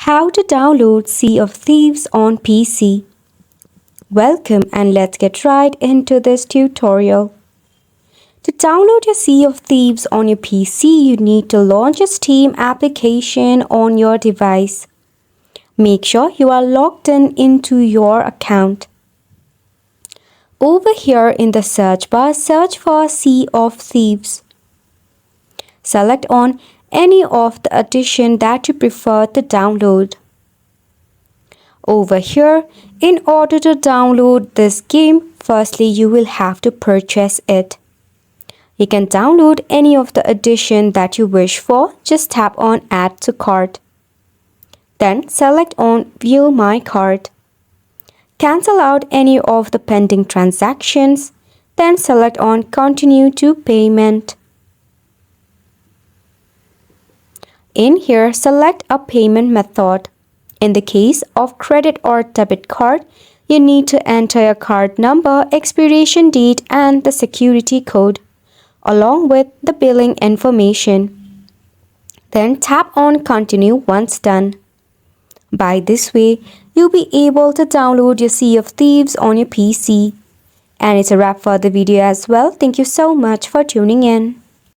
How to download Sea of Thieves on PC. Welcome and let's get right into this tutorial. To download your Sea of Thieves on your PC, you need to launch a Steam application on your device. Make sure you are logged into your account. Over here in the search bar, search for Sea of Thieves. Select on any of the edition that you prefer to download. Over here, in order to download this game, firstly you will have to purchase it. You can download any of the edition that you wish for, just tap on Add to Cart. Then select on View My Cart. Cancel out any of the pending transactions, then select on Continue to Payment. In here, select a payment method. In the case of credit or debit card, you need to enter your card number, expiration date and the security code, along with the billing information. Then tap on Continue once done. By this way, you'll be able to download your Sea of Thieves on your PC. And it's a wrap for the video as well. Thank you so much for tuning in.